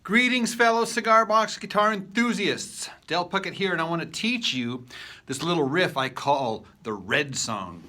Greetings, fellow cigar box guitar enthusiasts. Del Puckett here, and I want to teach you this little riff I call the Red Song.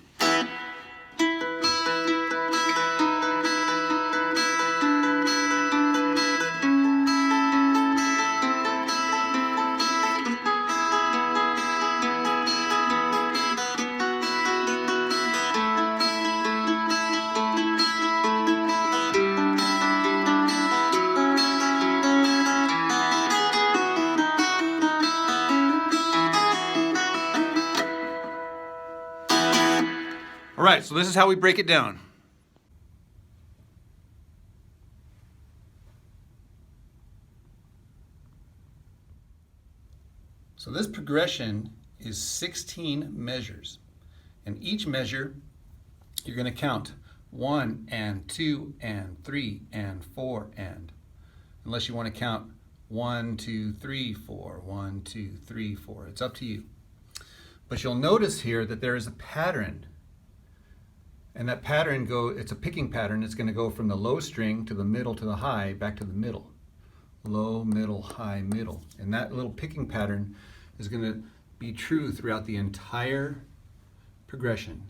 All right, so this is how we break it down. So this progression is 16 measures, and each measure you're going to count 1 and 2 and 3 and 4 and, unless you want to count 1, 2, 3, 4, 1, 2, 3, 4. It's up to you. But you'll notice here that there is a pattern. And that pattern it's a picking pattern. It's going to go from the low string to the middle to the high, back to the middle. Low, middle, high, middle. And that little picking pattern is going to be true throughout the entire progression.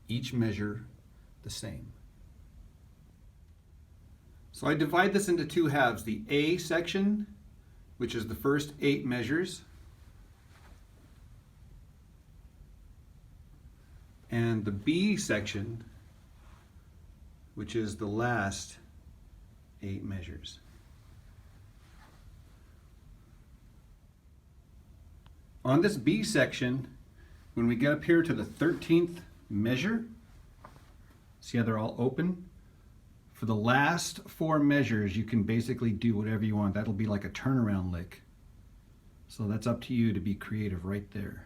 Each measure the same. So I divide this into two halves. The A section, which is the first 8 measures, and the B section, which is the last 8 measures. On this B section, when we get up here to the 13th measure, see how they're all open? For the last 4 measures, you can basically do whatever you want. That'll be like a turnaround lick. So that's up to you to be creative right there.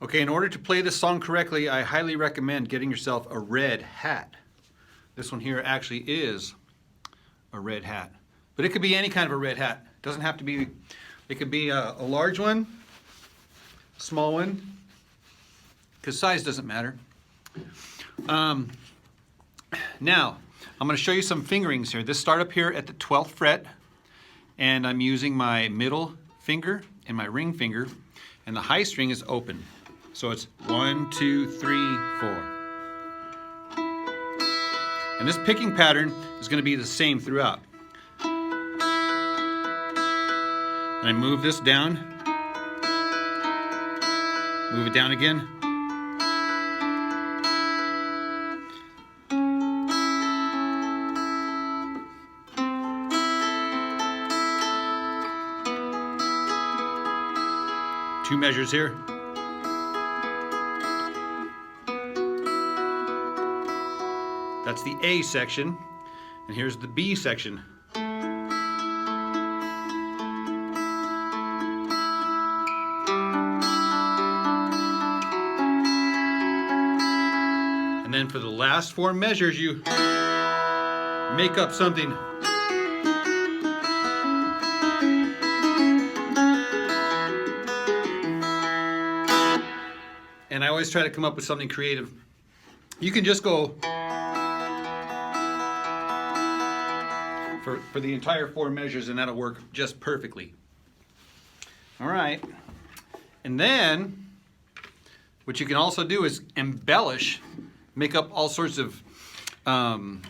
Okay, in order to play this song correctly, I highly recommend getting yourself a red hat. This one here actually is a red hat. But it could be any kind of a red hat. It doesn't have to be, it could be a large one, a small one, because size doesn't matter. Now, I'm going to show you some fingerings here. This start up here at the 12th fret, and I'm using my middle finger and my ring finger, and the high string is open. So it's 1, 2, 3, 4. And this picking pattern is going to be the same throughout. And I move this down, move it down again. Two measures here. That's the A section, and here's the B section. And then for the last 4 measures, you make up something. And I always try to come up with something creative. You can just go for the entire 4 measures, and that'll work just perfectly. All right. And then what you can also do is embellish, make up all sorts of, or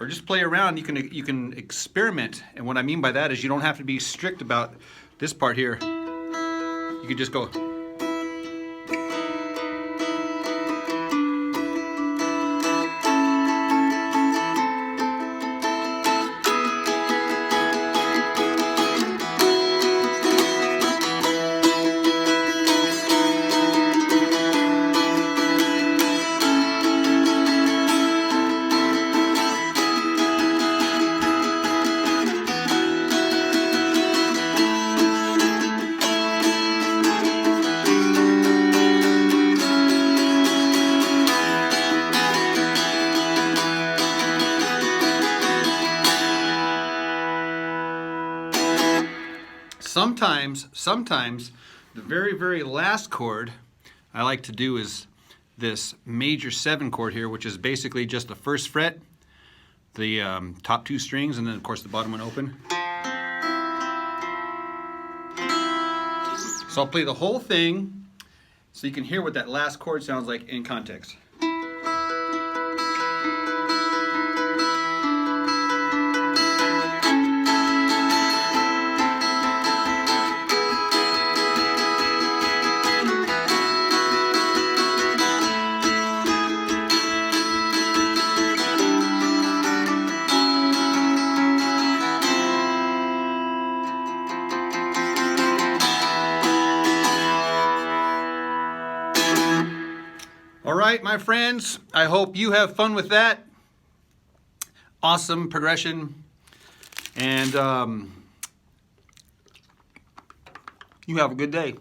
just play around. You can experiment. And what I mean by that is you don't have to be strict about this part here. You can just go. Sometimes the very, very last chord I like to do is this major 7 chord here, which is basically just the 1st fret the top two strings, and then of course the bottom one open. So I'll play the whole thing so you can hear what that last chord sounds like in context. All right, my friends, I hope you have fun with that. Awesome progression. And you have a good day.